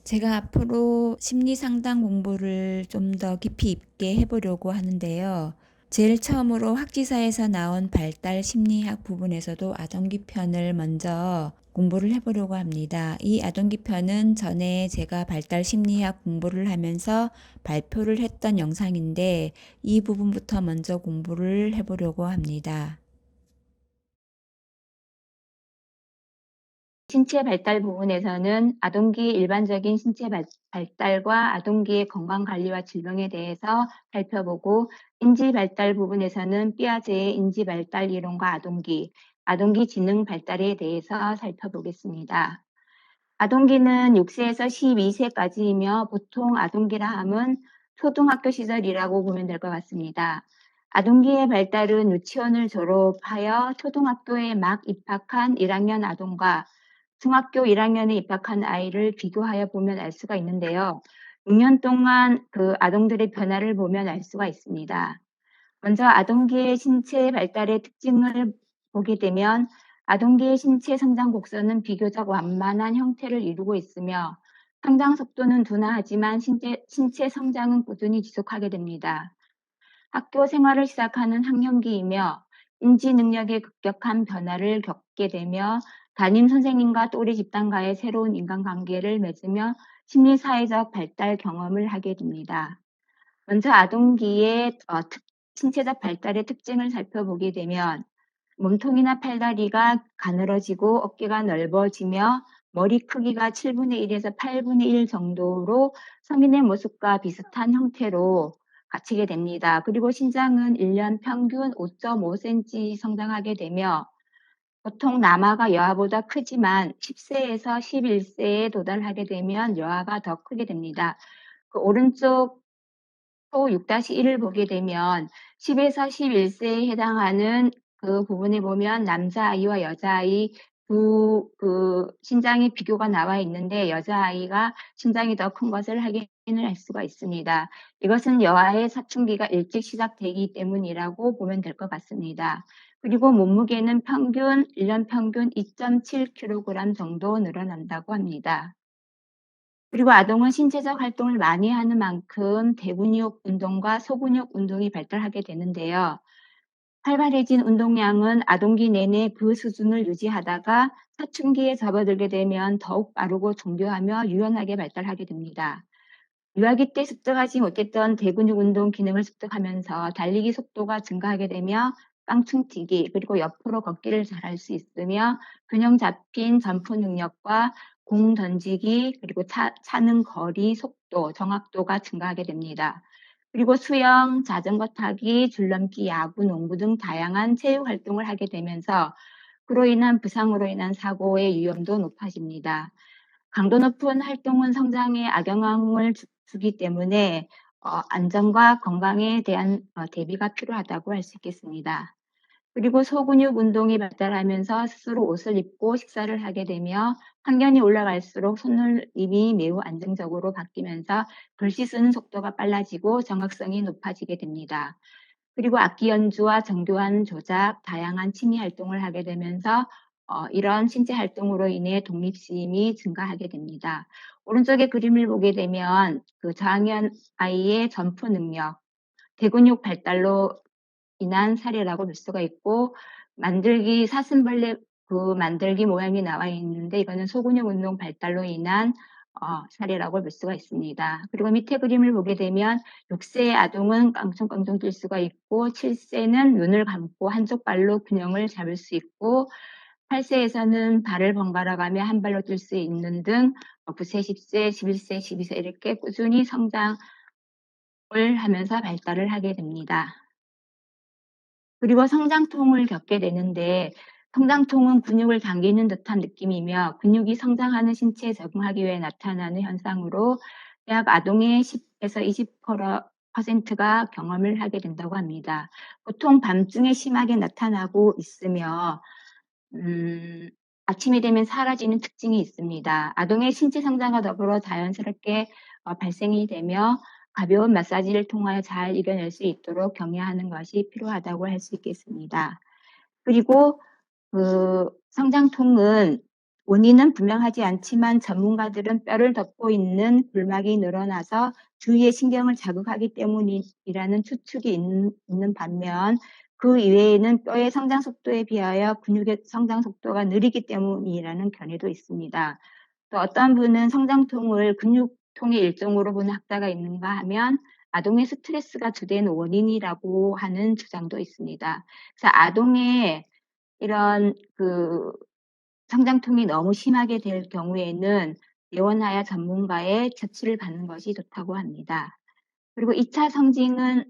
제가 앞으로 심리 상담 공부를 좀 더 깊이 있게 해 보려고 하는데요. 제일 처음으로 학지사에서 나온 발달 심리학 부분에서도 아동기 편을 먼저 공부를 해 보려고 합니다. 이 아동기 편은 전에 제가 발달 심리학 공부를 하면서 발표를 했던 영상인데 이 부분부터 먼저 공부를 해 보려고 합니다. 신체 발달 부분에서는 아동기의 일반적인 신체 발달과 아동기의 건강 관리와 질병에 대해서 살펴보고, 인지 발달 부분에서는 삐아제의 인지 발달 이론과 아동기 지능 발달에 대해서 살펴보겠습니다. 아동기는 6세에서 12세까지이며 보통 아동기라 함은 초등학교 시절이라고 보면 될 것 같습니다. 아동기의 발달은 유치원을 졸업하여 초등학교에 막 입학한 1학년 아동과 중학교 1학년에 입학한 아이를 비교하여 보면 알 수가 있는데요. 6년 동안 그 아동들의 변화를 보면 알 수가 있습니다. 먼저 아동기의 신체 발달의 특징을 보게 되면, 아동기의 신체 성장 곡선은 비교적 완만한 형태를 이루고 있으며 성장 속도는 둔화하지만 신체 성장은 꾸준히 지속하게 됩니다. 학교 생활을 시작하는 학년기이며 인지 능력의 급격한 변화를 겪게 되며 담임 선생님과 또래 집단과의 새로운 인간관계를 맺으며 심리사회적 발달 경험을 하게 됩니다. 먼저 아동기의 신체적 발달의 특징을 살펴보게 되면, 몸통이나 팔다리가 가늘어지고 어깨가 넓어지며 머리 크기가 7분의 1에서 8분의 1 정도로 성인의 모습과 비슷한 형태로 갖추게 됩니다. 그리고 신장은 1년 평균 5.5cm 성장하게 되며, 보통 남아가 여아보다 크지만 10세에서 11세에 도달하게 되면 여아가 더 크게 됩니다. 그 오른쪽 표 6-1을 보게 되면 10에서 11세에 해당하는 그 부분에 보면 남자아이와 여자아이 신장의 비교가 나와 있는데, 여자아이가 신장이 더 큰 것을 확인을 할 수가 있습니다. 이것은 여아의 사춘기가 일찍 시작되기 때문이라고 보면 될 것 같습니다. 그리고 몸무게는 1년 평균 2.7kg 정도 늘어난다고 합니다. 그리고 아동은 신체적 활동을 많이 하는 만큼 대근육 운동과 소근육 운동이 발달하게 되는데요. 활발해진 운동량은 아동기 내내 그 수준을 유지하다가 사춘기에 접어들게 되면 더욱 빠르고 정교하며 유연하게 발달하게 됩니다. 유아기 때 습득하지 못했던 대근육 운동 기능을 습득하면서 달리기 속도가 증가하게 되며 깡충튀기 그리고 옆으로 걷기를 잘할 수 있으며, 균형 잡힌 점프 능력과 공 던지기 그리고 차는 거리, 속도, 정확도가 증가하게 됩니다. 그리고 수영, 자전거 타기, 줄넘기, 야구, 농구 등 다양한 체육 활동을 하게 되면서 그로 인한 부상으로 인한 사고의 위험도 높아집니다. 강도 높은 활동은 성장에 악영향을 주기 때문에 안전과 건강에 대한 대비가 필요하다고 할 수 있겠습니다. 그리고 소근육 운동이 발달하면서 스스로 옷을 입고 식사를 하게 되며, 학년이 올라갈수록 손놀림이 매우 안정적으로 바뀌면서 글씨 쓰는 속도가 빨라지고 정확성이 높아지게 됩니다. 그리고 악기 연주와 정교한 조작, 다양한 취미 활동을 하게 되면서 이런 신체 활동으로 인해 독립심이 증가하게 됩니다. 오른쪽에 그림을 보게 되면 그 저학년 아이의 점프 능력, 대근육 발달로 인한 사례라고 볼 수가 있고, 사슴벌레 만들기 모양이 나와 있는데 이거는 소근육 운동 발달로 인한 사례라고 볼 수가 있습니다. 그리고 밑에 그림을 보게 되면 6세의 아동은 깡총깡총 뛸 수가 있고, 7세는 눈을 감고 한쪽 발로 균형을 잡을 수 있고, 8세에서는 발을 번갈아 가며 한 발로 뛸 수 있는 등 9세, 10세, 11세, 12세 이렇게 꾸준히 성장을 하면서 발달을 하게 됩니다. 그리고 성장통을 겪게 되는데, 성장통은 근육을 당기는 듯한 느낌이며 근육이 성장하는 신체에 적응하기 위해 나타나는 현상으로 대학 아동의 10에서 20%가 경험을 하게 된다고 합니다. 보통 밤중에 심하게 나타나고 있으며 아침이 되면 사라지는 특징이 있습니다. 아동의 신체 성장과 더불어 자연스럽게 발생이 되며 가벼운 마사지를 통하여 잘 이겨낼 수 있도록 격려하는 것이 필요하다고 할 수 있겠습니다. 그리고 그 성장통은 원인은 분명하지 않지만 전문가들은 뼈를 덮고 있는 굴막이 늘어나서 주위의 신경을 자극하기 때문이라는 추측이 있는 반면 그 이외에는 뼈의 성장 속도에 비하여 근육의 성장 속도가 느리기 때문이라는 견해도 있습니다. 또 어떤 분은 성장통을 근육통의 일종으로 보는 학자가 있는가 하면 아동의 스트레스가 주된 원인이라고 하는 주장도 있습니다. 그래서 아동의 이런 성장통이 너무 심하게 될 경우에는 내원하여 전문가의 처치를 받는 것이 좋다고 합니다. 그리고 2차 성징은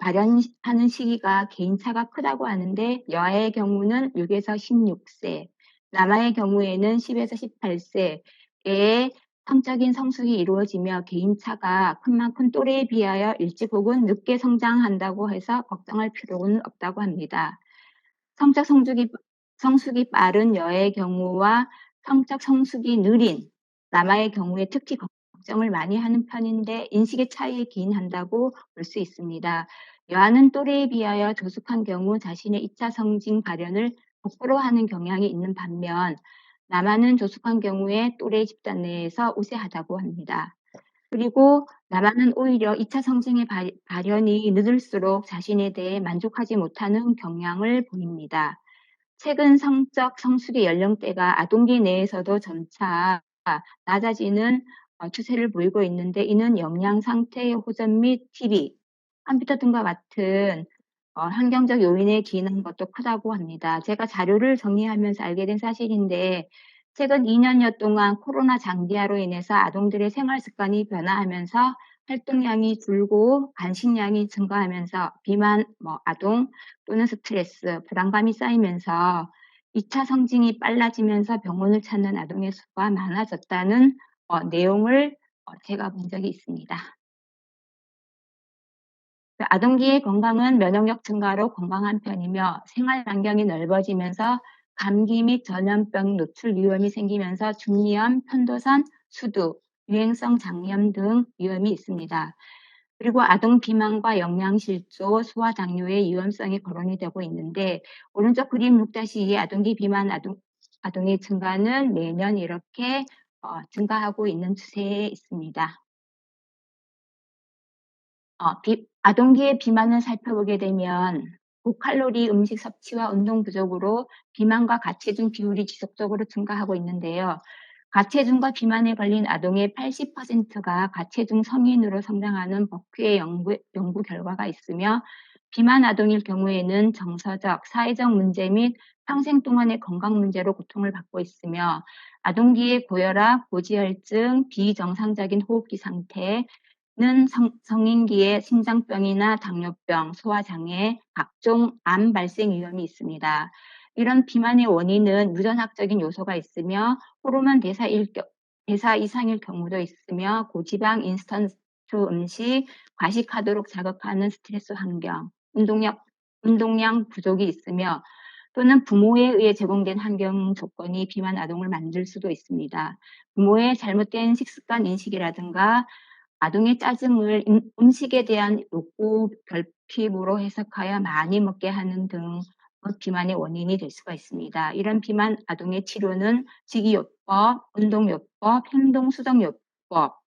발현하는 시기가 개인차가 크다고 하는데 여아의 경우는 6에서 16세, 남아의 경우에는 10에서 18세에 성적인 성숙이 이루어지며 개인차가 큰 만큼 또래에 비하여 일찍 혹은 늦게 성장한다고 해서 걱정할 필요는 없다고 합니다. 성적 성숙이 빠른 여의 경우와 성적 성숙이 느린 남아의 경우에 특히 걱정을 많이 하는 편인데 인식의 차이에 기인한다고 볼 수 있습니다. 여아는 또래에 비하여 조숙한 경우 자신의 2차 성징 발현을 부끄러워하는 경향이 있는 반면 남아는 조숙한 경우에 또래 집단 내에서 우세하다고 합니다. 그리고 남아는 오히려 2차 성징의 발현이 늦을수록 자신에 대해 만족하지 못하는 경향을 보입니다. 최근 성적 성숙의 연령대가 아동기 내에서도 점차 낮아지는 추세를 보이고 있는데 이는 영양 상태의 호전 및 TB, 컴퓨터 등과 같은 환경적 요인에 기인한 것도 크다고 합니다. 제가 자료를 정리하면서 알게 된 사실인데 최근 2년여 동안 코로나 장기화로 인해서 아동들의 생활 습관이 변화하면서 활동량이 줄고 간식량이 증가하면서 비만, 아동 또는 스트레스, 불안감이 쌓이면서 2차 성징이 빨라지면서 병원을 찾는 아동의 수가 많아졌다는 내용을 제가 본 적이 있습니다. 아동기의 건강은 면역력 증가로 건강한 편이며 생활 반경이 넓어지면서 감기 및 전염병 노출 위험이 생기면서 중이염, 편도선, 수두, 유행성 장염 등 위험이 있습니다. 그리고 아동 비만과 영양실조, 소아당뇨의 위험성이 거론이 되고 있는데 오른쪽 그림 6-2의 아동기 비만 아동의 증가는 매년 이렇게 증가하고 있는 추세에 있습니다. 아동기의 비만을 살펴보게 되면 고칼로리 음식 섭취와 운동 부족으로 비만과 가체중 비율이 지속적으로 증가하고 있는데요. 가체중과 비만에 걸린 아동의 80%가 가체중 성인으로 성장하는 버크의 연구 결과가 있으며 비만 아동일 경우에는 정서적, 사회적 문제 및 평생 동안의 건강 문제로 고통을 받고 있으며 아동기의 고혈압, 고지혈증, 비정상적인 호흡기 상태, 는 성인기에 심장병이나 당뇨병, 소화장애, 각종 암 발생 위험이 있습니다. 이런 비만의 원인은 유전학적인 요소가 있으며 호르몬 대사 이상일 경우도 있으며 고지방 인스턴트 음식, 과식하도록 자극하는 스트레스 환경, 운동량 부족이 있으며 또는 부모에 의해 제공된 환경 조건이 비만 아동을 만들 수도 있습니다. 부모의 잘못된 식습관 인식이라든가 아동의 짜증을 음식에 대한 욕구 결핍으로 해석하여 많이 먹게 하는 등 비만의 원인이 될 수가 있습니다. 이런 비만 아동의 치료는 식이요법, 운동요법, 행동수정요법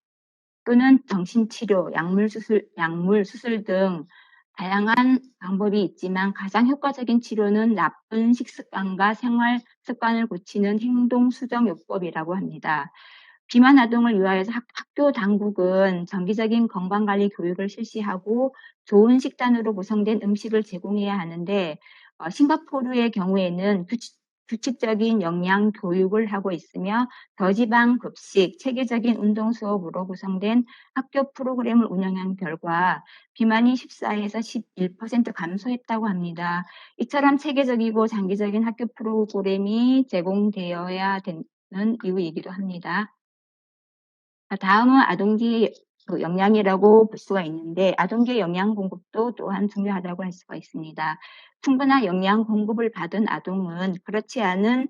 또는 정신치료, 약물 수술 등 다양한 방법이 있지만 가장 효과적인 치료는 나쁜 식습관과 생활 습관을 고치는 행동수정요법이라고 합니다. 비만 아동을 위하여서 학교 당국은 정기적인 건강관리 교육을 실시하고 좋은 식단으로 구성된 음식을 제공해야 하는데 싱가포르의 경우에는 규칙적인 영양 교육을 하고 있으며 저지방 급식, 체계적인 운동 수업으로 구성된 학교 프로그램을 운영한 결과 비만이 14에서 11% 감소했다고 합니다. 이처럼 체계적이고 장기적인 학교 프로그램이 제공되어야 되는 이유이기도 합니다. 다음은 아동기 영양이라고 볼 수가 있는데 아동기의 영양 공급도 또한 중요하다고 할 수가 있습니다. 충분한 영양 공급을 받은 아동은 그렇지 않은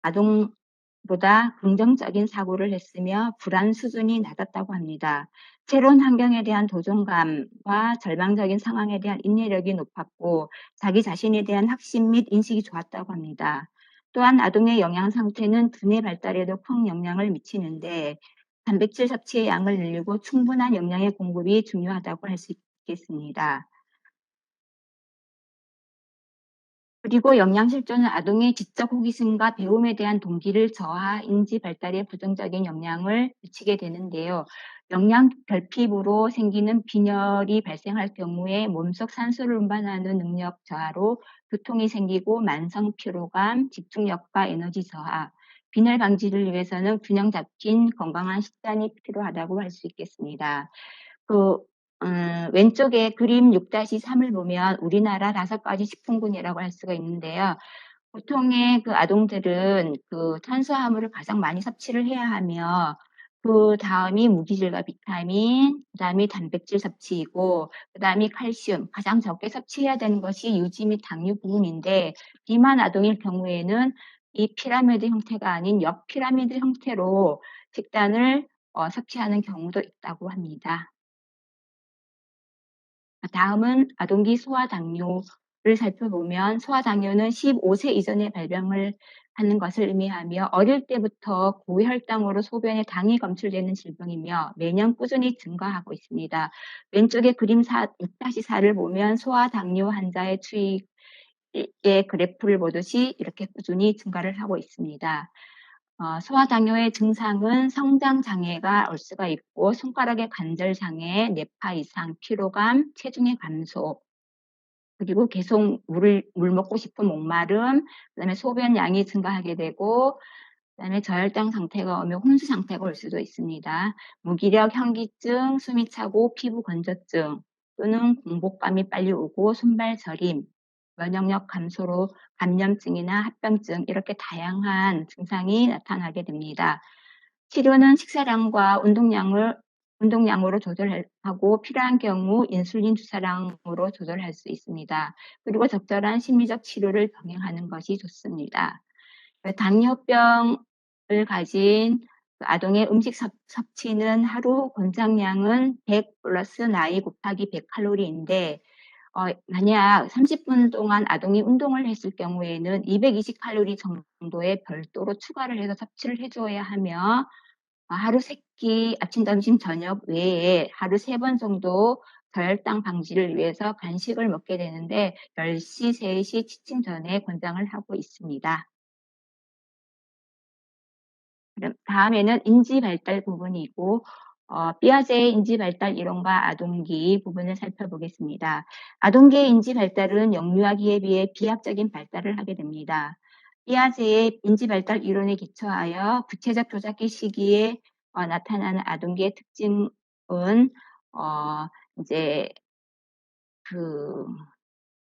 아동보다 긍정적인 사고를 했으며 불안 수준이 낮았다고 합니다. 새로운 환경에 대한 도전감과 절망적인 상황에 대한 인내력이 높았고 자기 자신에 대한 확신 및 인식이 좋았다고 합니다. 또한 아동의 영양 상태는 두뇌 발달에도 큰 영향을 미치는데 단백질 섭취의 양을 늘리고 충분한 영양의 공급이 중요하다고 할 수 있겠습니다. 그리고 영양실조는 아동의 지적 호기심과 배움에 대한 동기를 저하, 인지 발달에 부정적인 영향을 미치게 되는데요. 영양 결핍으로 생기는 빈혈이 발생할 경우에 몸속 산소를 운반하는 능력 저하로 두통이 생기고 만성 피로감, 집중력과 에너지 저하, 빈혈 방지를 위해서는 균형 잡힌 건강한 식단이 필요하다고 할 수 있겠습니다. 그 왼쪽에 그림 6-3을 보면 우리나라 5가지 식품군이라고 할 수가 있는데요. 보통의 그 아동들은 그 탄수화물을 가장 많이 섭취를 해야 하며 그다음이 무기질과 비타민, 그다음이 단백질 섭취이고 그다음이 칼슘, 가장 적게 섭취해야 되는 것이 유지 및 당류 부분인데 비만 아동일 경우에는 이 피라미드 형태가 아닌 역피라미드 형태로 식단을 섭취하는 경우도 있다고 합니다. 다음은 아동기 소아당뇨를 살펴보면 소아당뇨는 15세 이전에 발병을 하는 것을 의미하며 어릴 때부터 고혈당으로 소변에 당이 검출되는 질병이며 매년 꾸준히 증가하고 있습니다. 왼쪽에 그림 6-4를 보면 소아당뇨 환자의 추이의 그래프를 보듯이 이렇게 꾸준히 증가를 하고 있습니다. 소아당뇨의 증상은 성장 장애가 올 수가 있고 손가락의 관절 장애, 뇌파 이상, 피로감, 체중의 감소, 그리고 계속 물 먹고 싶은 목마름, 그다음에 소변 양이 증가하게 되고 그다음에 저혈당 상태가 오면 혼수 상태가 올 수도 있습니다. 무기력, 현기증, 숨이 차고 피부 건조증 또는 공복감이 빨리 오고 손발 저림, 면역력 감소로 감염증이나 합병증 이렇게 다양한 증상이 나타나게 됩니다. 치료는 식사량과 운동량으로 조절하고 필요한 경우 인슐린 주사량으로 조절할 수 있습니다. 그리고 적절한 심리적 치료를 병행하는 것이 좋습니다. 당뇨병을 가진 아동의 음식 섭취는 하루 권장량은 100 플러스 나이 곱하기 100 칼로리인데 만약 30분 동안 아동이 운동을 했을 경우에는 220 칼로리 정도의 별도로 추가를 해서 섭취를 해 줘야 하며 하루 3끼 아침, 점심, 저녁 외에 하루 3번 정도 저혈당 방지를 위해서 간식을 먹게 되는데 10시, 3시 취침 전에 권장을 하고 있습니다. 그럼 다음에는 인지 발달 부분이고 피아제의 인지 발달 이론과 아동기 부분을 살펴보겠습니다. 아동기의 인지 발달은 영유아기에 비해 비약적인 발달을 하게 됩니다. 피아제의 인지 발달 이론에 기초하여 구체적 조작기 시기에 나타나는 아동기의 특징은 이제 그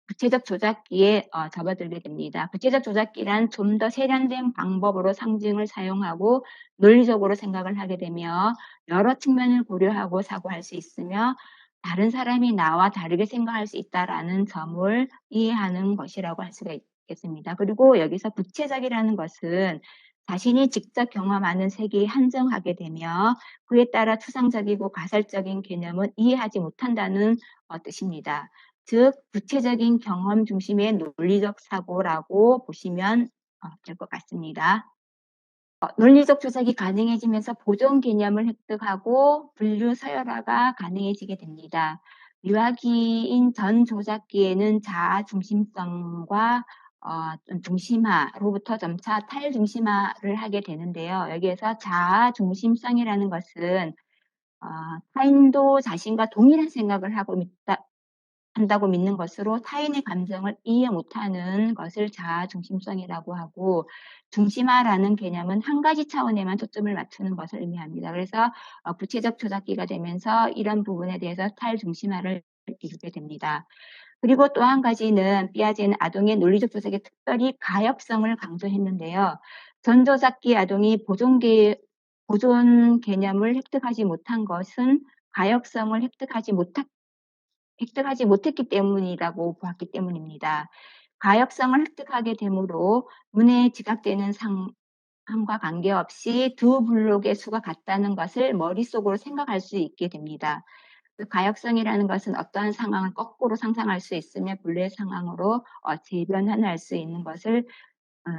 구체적 조작기에 접어들게 됩니다. 구체적 조작기란 좀 더 세련된 방법으로 상징을 사용하고 논리적으로 생각을 하게 되며 여러 측면을 고려하고 사고할 수 있으며 다른 사람이 나와 다르게 생각할 수 있다라는 점을 이해하는 것이라고 할 수가 있겠습니다. 그리고 여기서 구체적이라는 것은 자신이 직접 경험하는 세계에 한정하게 되며 그에 따라 추상적이고 가설적인 개념은 이해하지 못한다는 뜻입니다. 즉 구체적인 경험 중심의 논리적 사고라고 보시면 될 것 같습니다. 논리적 조작이 가능해지면서 보존 개념을 획득하고 분류 서열화가 가능해지게 됩니다. 유아기인 전 조작기에는 자아 중심성과 중심화로부터 점차 탈중심화를 하게 되는데요. 여기에서 자아 중심성이라는 것은 타인도 자신과 동일한 생각을 한다고 믿는 것으로 타인의 감정을 이해 못하는 것을 자아 중심성이라고 하고 중심화라는 개념은 한 가지 차원에만 초점을 맞추는 것을 의미합니다. 그래서 구체적 조작기가 되면서 이런 부분에 대해서 탈중심화를 이루게 됩니다. 그리고 또 한 가지는 피아제는 아동의 논리적 조작에 특별히 가역성을 강조했는데요. 전조작기 아동이 보존 개념을 획득하지 못한 것은 가역성을 획득하지 못했기 때문이라고 보았기 때문입니다. 가역성을 획득하게 되므로 눈에 지각되는 상황과 관계없이 두 블록의 수가 같다는 것을 머릿속으로 생각할 수 있게 됩니다. 그 가역성이라는 것은 어떠한 상황을 거꾸로 상상할 수 있으며 본래 상황으로 재변환할 수 있는 것을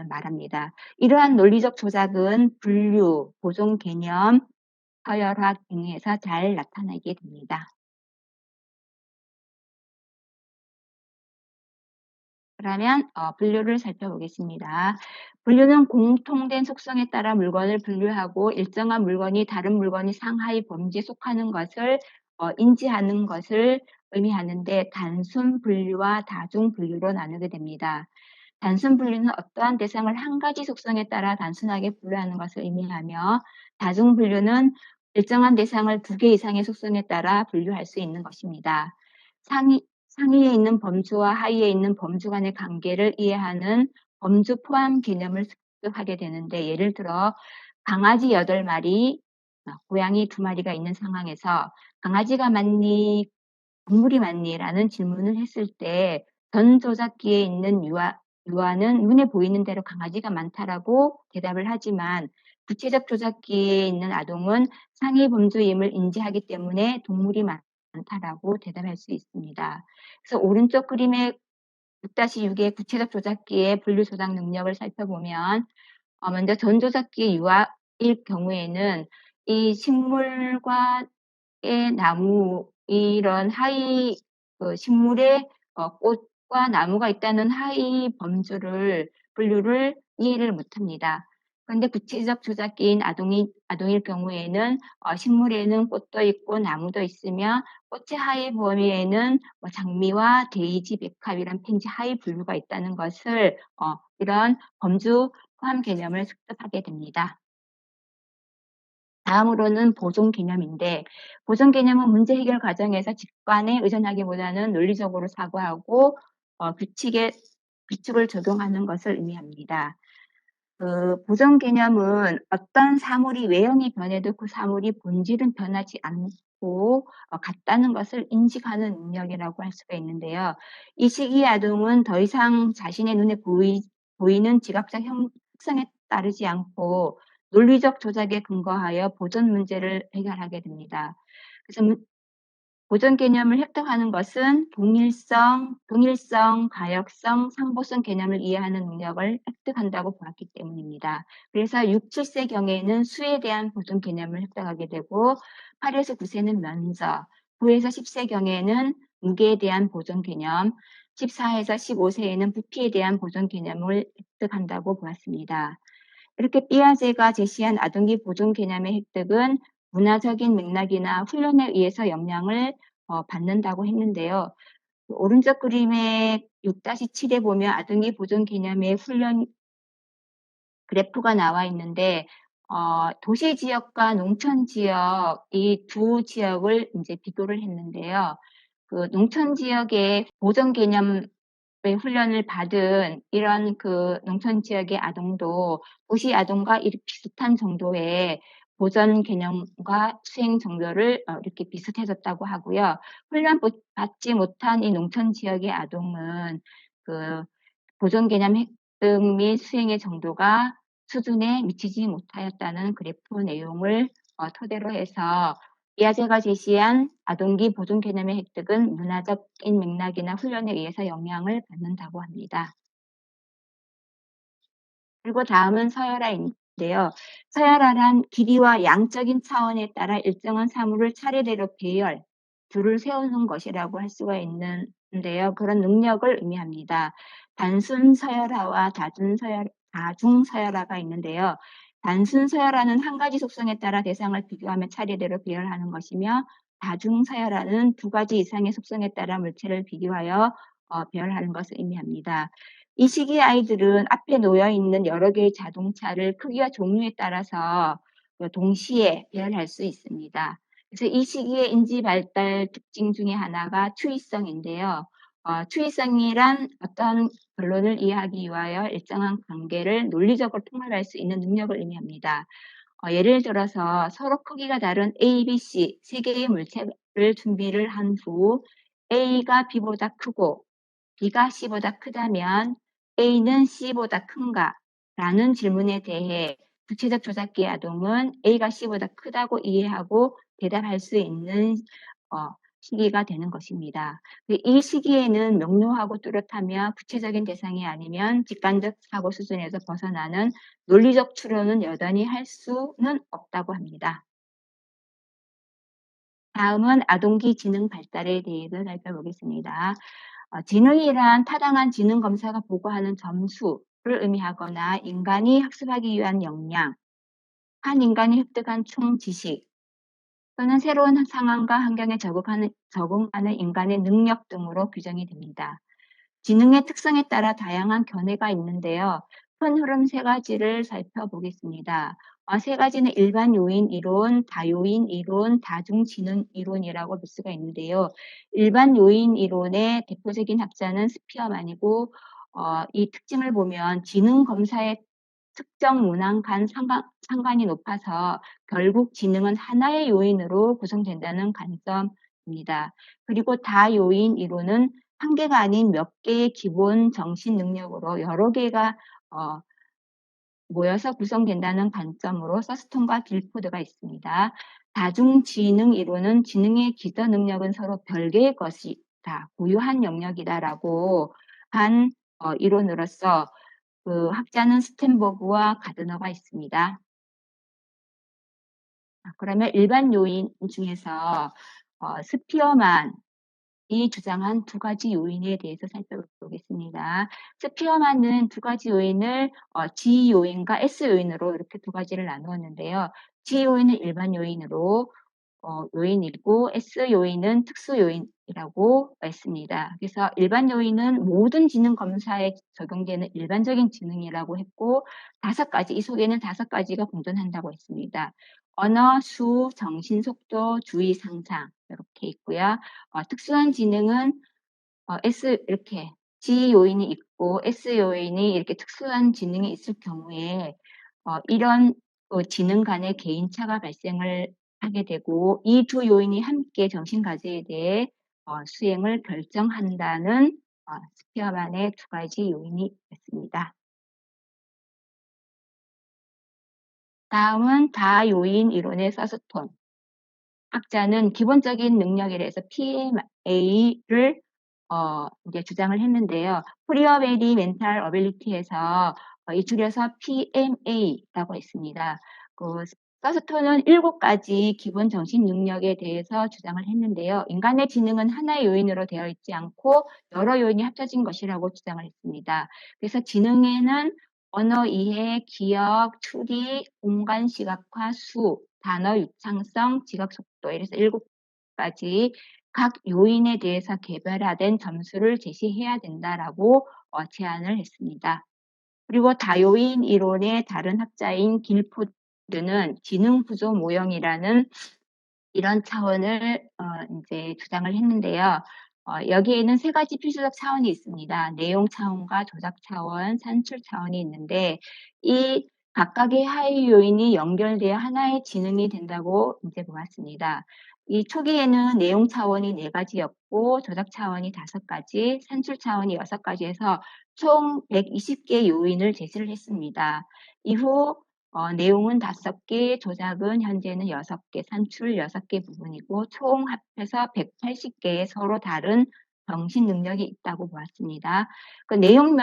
말합니다. 이러한 논리적 조작은 분류, 보존 개념, 서열화 등에서 잘 나타나게 됩니다. 그러면 분류를 살펴보겠습니다. 분류는 공통된 속성에 따라 물건을 분류하고 일정한 물건이 다른 물건이 상하의 범주에 속하는 것을 인지하는 것을 의미하는데 단순 분류와 다중 분류로 나누게 됩니다. 단순 분류는 어떠한 대상을 한 가지 속성에 따라 단순하게 분류하는 것을 의미하며 다중 분류는 일정한 대상을 두 개 이상의 속성에 따라 분류할 수 있는 것입니다. 상위에 있는 범주와 하위에 있는 범주 간의 관계를 이해하는 범주 포함 개념을 습득하게 되는데 예를 들어 강아지 8마리, 고양이 2마리가 있는 상황에서 강아지가 많니 동물이 많니?라는 질문을 했을 때 전 조작기에 있는 유아는 눈에 보이는 대로 강아지가 많다라고 대답을 하지만 구체적 조작기에 있는 아동은 상위 범주임을 인지하기 때문에 동물이 많다라고 대답할 수 있습니다. 그래서 오른쪽 그림의 6-6의 구체적 조작기의 분류 조작 능력을 살펴보면 먼저 전 조작기 유아일 경우에는 이 식물과 나무 이런 하위 식물에 꽃과 나무가 있다는 하위 범주를 분류를 이해를 못합니다. 그런데 구체적 조작기인 아동일 경우에는 식물에는 꽃도 있고 나무도 있으며 꽃의 하위 범위에는 장미와 데이지, 백합 이런 펜지 하위 분류가 있다는 것을 이런 범주 포함 개념을 습득하게 됩니다. 다음으로는 보존 개념인데 보존 개념은 문제 해결 과정에서 직관에 의존하기보다는 논리적으로 사고하고 규칙을 적용하는 것을 의미합니다. 보존 개념은 어떤 사물이 외형이 변해도 그 사물이 본질은 변하지 않고 같다는 것을 인식하는 능력이라고 할 수가 있는데요. 이 시기의 아동은 더 이상 자신의 눈에 보이는 지각적 특성에 따르지 않고 논리적 조작에 근거하여 보존 문제를 해결하게 됩니다. 그래서 보존 개념을 획득하는 것은 동일성, 가역성, 상보성 개념을 이해하는 능력을 획득한다고 보았기 때문입니다. 그래서 6, 7세경에는 수에 대한 보존 개념을 획득하게 되고 8에서 9세는 면적, 9에서 10세경에는 무게에 대한 보존 개념, 14에서 15세에는 부피에 대한 보존 개념을 획득한다고 보았습니다. 이렇게 삐아제가 제시한 아동기 보존 개념의 획득은 문화적인 맥락이나 훈련에 의해서 영향을 받는다고 했는데요. 오른쪽 그림의 6-7에 보면 아동기 보존 개념의 훈련 그래프가 나와 있는데 도시 지역과 농촌 지역 이 두 지역을 이제 비교를 했는데요. 그 농촌 지역의 보존 개념 훈련을 받은 이런 그 농촌 지역의 아동도 도시 아동과 이렇게 비슷한 정도의 보전 개념과 수행 정도를 이렇게 비슷해졌다고 하고요. 훈련 받지 못한 이 농촌 지역의 아동은 그 보존 개념 획득 및 수행의 정도가 수준에 미치지 못하였다는 그래프 내용을 토대로 해서 이하제가 제시한 아동기 보존 개념의 획득은 문화적인 맥락이나 훈련에 의해서 영향을 받는다고 합니다. 그리고 다음은 서열화인데요. 서열화란 길이와 양적인 차원에 따라 일정한 사물을 차례대로 배열, 줄을 세우는 것이라고 할 수가 있는데요. 그런 능력을 의미합니다. 단순 서열화와 다중 서열화가 있는데요. 단순 서열화는 한 가지 속성에 따라 대상을 비교하며 차례대로 배열하는 것이며 다중 서열화는 두 가지 이상의 속성에 따라 물체를 비교하여 배열하는 것을 의미합니다. 이 시기의 아이들은 앞에 놓여 있는 여러 개의 자동차를 크기와 종류에 따라서 동시에 배열할 수 있습니다. 그래서 이 시기의 인지 발달 특징 중에 하나가 추이성인데요. 추이성이란 어떤 결론을 이해하기 위하여 일정한 관계를 논리적으로 통합할 수 있는 능력을 의미합니다. 예를 들어서 서로 크기가 다른 A, B, C 세 개의 물체를 준비를 한 후 A가 B보다 크고 B가 C보다 크다면 A는 C보다 큰가? 라는 질문에 대해 구체적 조작기의 아동은 A가 C보다 크다고 이해하고 대답할 수 있는 시기가 되는 것입니다. 이 시기에는 명료하고 뚜렷하며 구체적인 대상이 아니면 직관적 사고 수준에서 벗어나는 논리적 추론은 여전히 할 수는 없다고 합니다. 다음은 아동기 지능 발달에 대해서 살펴보겠습니다. 지능이란 타당한 지능 검사가 보고하는 점수를 의미하거나 인간이 학습하기 위한 역량, 한 인간이 획득한 총 지식, 또는 새로운 상황과 환경에 적응하는 인간의 능력 등으로 규정이 됩니다. 지능의 특성에 따라 다양한 견해가 있는데요. 큰 흐름 세 가지를 살펴보겠습니다. 세 가지는 일반 요인 이론, 다요인 이론, 다중지능 이론이라고 볼 수가 있는데요. 일반 요인 이론의 대표적인 학자는 스피어만이고, 이 특징을 보면 지능 검사의 특정 문항 간 상관이 높아서 결국 지능은 하나의 요인으로 구성된다는 관점입니다. 그리고 다요인 이론은 한 개가 아닌 몇 개의 기본 정신 능력으로 여러 개가 모여서 구성된다는 관점으로 서스톤과 길포드가 있습니다. 다중지능 이론은 지능의 기저 능력은 서로 별개의 것이다, 고유한 영역이다라고 한 이론으로서 그 학자는 스탠버그와 가드너가 있습니다. 그러면 일반 요인 중에서 스피어만이 주장한 두 가지 요인에 대해서 살펴보겠습니다. 스피어만은 두 가지 요인을 G 요인과 S 요인으로 이렇게 두 가지를 나누었는데요. G 요인은 일반 요인으로 요인이고 S 요인은 특수 요인이라고 했습니다. 그래서 일반 요인은 모든 지능 검사에 적용되는 일반적인 지능이라고 했고, 이 속에는 5가지가 공존한다고 했습니다. 언어, 수, 정신, 속도, 주의, 상상 이렇게 있고요. 특수한 지능은 이렇게 G 요인이 있고 S 요인이 이렇게 특수한 지능이 있을 경우에 이런 지능 간의 개인차가 발생을 하게 되고, 이 두 요인이 함께 정신과제에 대해 수행을 결정한다는 스피어만의 두 가지 요인이 있습니다. 다음은 다요인 이론의 서스톤. 학자는 기본적인 능력에 대해서 PMA를 이제 주장을 했는데요. 프리어베리 멘탈 어빌리티에서 이 줄여서 PMA라고 했습니다. 서스톤은 7가지 기본 정신 능력에 대해서 주장을 했는데요. 인간의 지능은 하나의 요인으로 되어 있지 않고 여러 요인이 합쳐진 것이라고 주장을 했습니다. 그래서 지능에는 언어 이해, 기억, 추리, 공간 시각화, 수, 단어 유창성, 지각 속도, 이래서 7가지 각 요인에 대해서 개별화된 점수를 제시해야 된다라고 제안을 했습니다. 그리고 다요인 이론의 다른 학자인 길포드는 지능 구조 모형이라는 이런 차원을 이제 주장을 했는데요. 여기에는 3가지 필수적 차원이 있습니다. 내용 차원과 조작 차원, 산출 차원이 있는데, 이 각각의 하위 요인이 연결되어 하나의 지능이 된다고 이제 보았습니다. 이 초기에는 내용 차원이 4가지였고, 조작 차원이 5가지, 산출 차원이 6가지에서 총 120개의 요인을 제시를 했습니다. 이후 내용은 5개, 조작은 현재는 6개, 산출 6개 부분이고 총 합해서 180개의 서로 다른 정신 능력이 있다고 보았습니다. 그 내용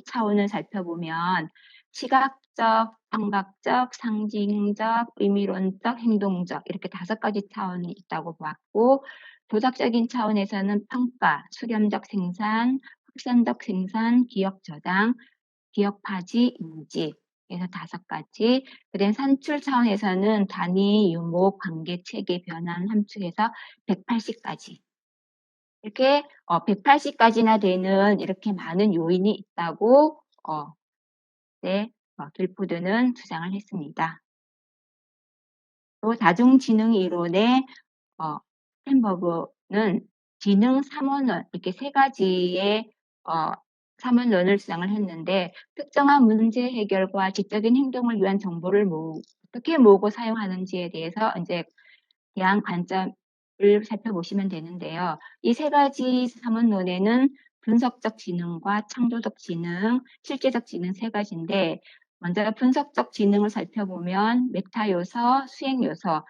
차원을 살펴보면 시각적, 청각적, 상징적, 의미론적, 행동적 이렇게 5가지 차원이 있다고 보았고, 조작적인 차원에서는 평가, 수렴적 생산, 확산적 생산, 기억 저장, 기억 파지, 인지, 그래서 5가지. 그다음 산출 차원에서는 단위, 유목, 관계, 체계, 변환, 함축해서 180가지. 이렇게 180가지나 되는 이렇게 많은 요인이 있다고 길포드는 주장을 했습니다. 또 다중지능 이론의 스탠버그는 지능 3원론 이렇게 3가지의 3원론을 주장을 했는데, 특정한 문제 해결과 지적인 행동을 위한 정보를 어떻게 모으고 사용하는지에 대해서 이제 대한 관점을 살펴보시면 되는데요. 이 3가지 3원론에는 분석적 지능과 창조적 지능, 실제적 지능 3가지인데, 먼저 분석적 지능을 살펴보면 메타 요소, 수행 요소,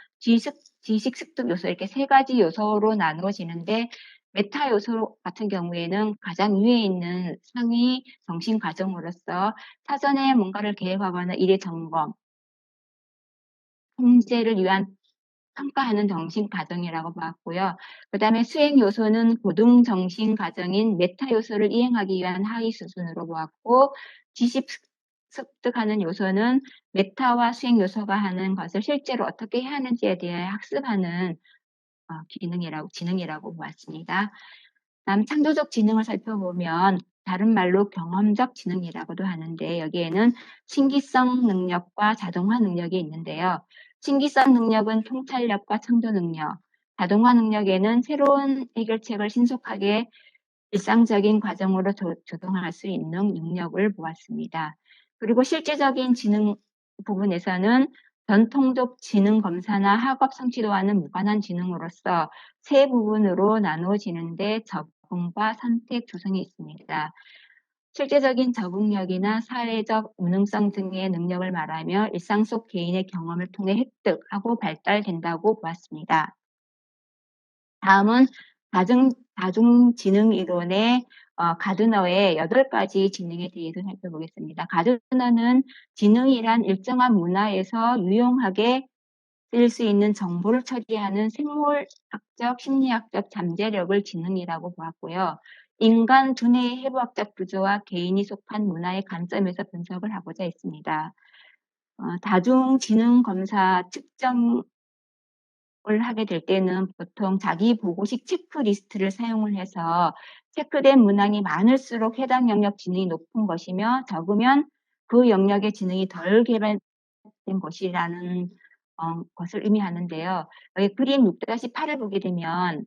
지식, 습득 요소 이렇게 3가지 요소로 나누어지는데 메타 요소 같은 경우에는 가장 위에 있는 상위 정신 과정으로서 사전에 뭔가를 계획하거나 일의 점검, 통제를 위한 평가하는 정신 과정이라고 보았고요. 그다음에 수행 요소는 고등 정신 과정인 메타 요소를 이행하기 위한 하위 수준으로 보았고, 지식 습득하는 요소는 메타와 수행 요소가 하는 것을 실제로 어떻게 해야 하는지에 대해 학습하는 지능이라고 보았습니다. 다음 창조적 지능을 살펴보면 다른 말로 경험적 지능이라고도 하는데, 여기에는 신기성 능력과 자동화 능력이 있는데요. 신기성 능력은 통찰력과 창조 능력, 자동화 능력에는 새로운 해결책을 신속하게 일상적인 과정으로 조동할 수 있는 능력을 보았습니다. 그리고 실제적인 지능 부분에서는 전통적 지능 검사나 학업 성취도와는 무관한 지능으로서 3부분으로 나누어지는데 적응과 선택, 조성이 있습니다. 실제적인 적응력이나 사회적 운응성 등의 능력을 말하며 일상 속 개인의 경험을 통해 획득하고 발달된다고 보았습니다. 다음은 다중지능 이론의 가드너의 8가지 지능에 대해서 살펴보겠습니다. 가드너는 지능이란 일정한 문화에서 유용하게 쓸 수 있는 정보를 처리하는 생물학적, 심리학적 잠재력을 지능이라고 보았고요. 인간 두뇌의 해부학적 구조와 개인이 속한 문화의 관점에서 분석을 하고자 했습니다. 다중지능 검사 측정을 하게 될 때는 보통 자기 보고식 체크리스트를 사용을 해서 체크된 문항이 많을수록 해당 영역 지능이 높은 것이며 적으면 그 영역의 지능이 덜 개발된 것이라는 것을 의미하는데요. 여기 그림 6-8을 보게 되면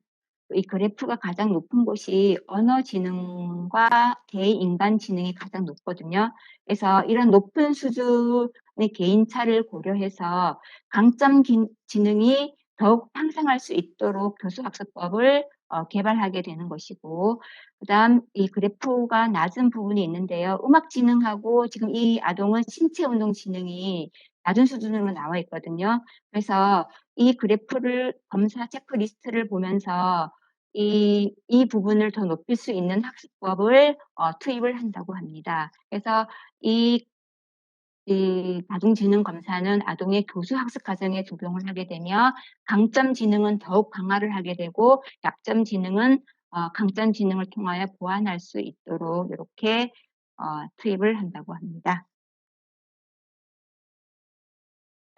이 그래프가 가장 높은 곳이 언어 지능과 대인간 지능이 가장 높거든요. 그래서 이런 높은 수준의 개인차를 고려해서 강점 지능이 더욱 향상할 수 있도록 교수학습법을 개발하게 되는 것이고, 그다음 이 그래프가 낮은 부분이 있는데요. 음악 지능하고 지금 이 아동은 신체 운동 지능이 낮은 수준으로 나와 있거든요. 그래서 이 그래프를 검사 체크리스트를 보면서 이 부분을 더 높일 수 있는 학습법을 투입을 한다고 합니다. 그래서 이 다중지능 검사는 아동의 교수 학습 과정에 적용을 하게 되며 강점 지능은 더욱 강화를 하게 되고 약점 지능은 강점 지능을 통하여 보완할 수 있도록 이렇게 투입을 한다고 합니다.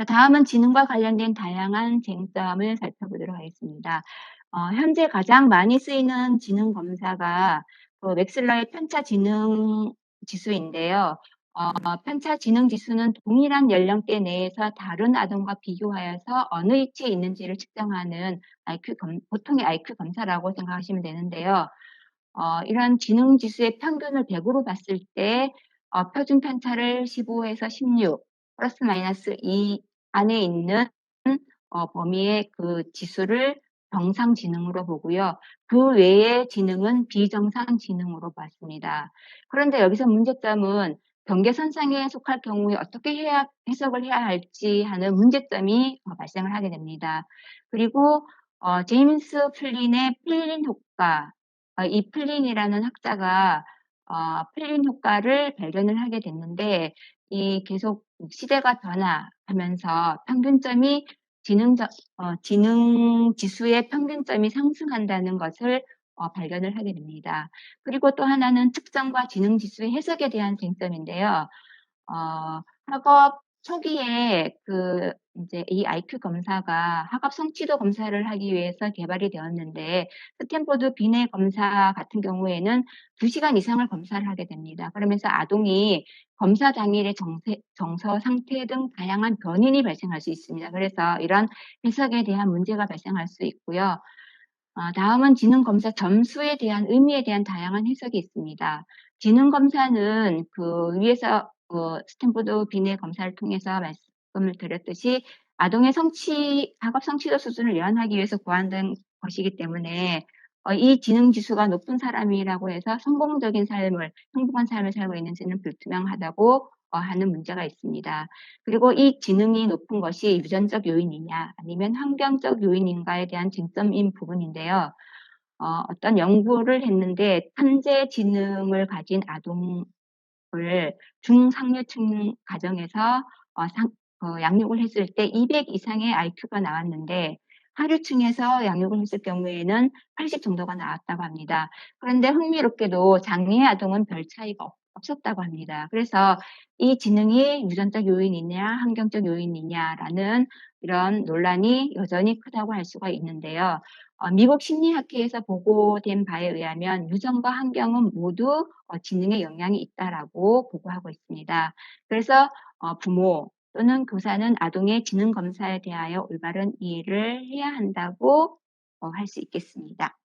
다음은 지능과 관련된 다양한 쟁점을 살펴보도록 하겠습니다. 현재 가장 많이 쓰이는 지능 검사가 웩슬러의 편차 지능 지수인데요. 편차 지능 지수는 동일한 연령대 내에서 다른 아동과 비교하여서 어느 위치에 있는지를 측정하는 보통의 IQ 검사라고 생각하시면 되는데요. 이런 지능 지수의 평균을 100으로 봤을 때 표준 편차를 15에서 16 플러스 마이너스 2 안에 있는 범위의 그 지수를 정상 지능으로 보고요. 그 외의 지능은 비정상 지능으로 봤습니다. 그런데 여기서 문제점은 경계선상에 속할 경우에 어떻게 해석을 해야 할지 하는 문제점이 발생을 하게 됩니다. 그리고 제임스 플린의 플린 효과, 이 플린이라는 학자가 플린 효과를 발견을 하게 됐는데, 이 계속 시대가 변화하면서 평균점이 지능 지수의 평균점이 상승한다는 것을 발견을 하게 됩니다. 그리고 또 하나는 측정과 지능 지수의 해석에 대한 쟁점인데요. 학업 초기에 이제 이 IQ 검사가 학업 성취도 검사를 하기 위해서 개발이 되었는데, 스탠포드 비뇌 검사 같은 경우에는 2시간 이상을 검사를 하게 됩니다. 그러면서 아동이 검사 당일의 정서 상태 등 다양한 변인이 발생할 수 있습니다. 그래서 이런 해석에 대한 문제가 발생할 수 있고요. 다음은 지능 검사 점수에 대한 의미에 대한 다양한 해석이 있습니다. 지능 검사는 위에서 스탠포드 비뇌 검사를 통해서 말씀을 드렸듯이 아동의 학업 성취도 수준을 예언하기 위해서 고안된 것이기 때문에 이 지능 지수가 높은 사람이라고 해서 행복한 삶을 살고 있는지는 불투명하다고 하는 문제가 있습니다. 그리고 이 지능이 높은 것이 유전적 요인이냐 아니면 환경적 요인인가에 대한 쟁점인 부분인데요. 어떤 연구를 했는데 천재 지능을 가진 아동을 중상류층 가정에서 양육을 했을 때 200 이상의 IQ가 나왔는데 하류층에서 양육을 했을 경우에는 80 정도가 나왔다고 합니다. 그런데 흥미롭게도 장애 아동은 별 차이가 없었다고 합니다. 그래서 이 지능이 유전적 요인이냐 환경적 요인이냐라는 이런 논란이 여전히 크다고 할 수가 있는데요. 미국 심리학회에서 보고된 바에 의하면 유전과 환경은 모두 지능에 영향이 있다라고 보고하고 있습니다. 그래서 부모 또는 교사는 아동의 지능 검사에 대하여 올바른 이해를 해야 한다고 할 수 있겠습니다.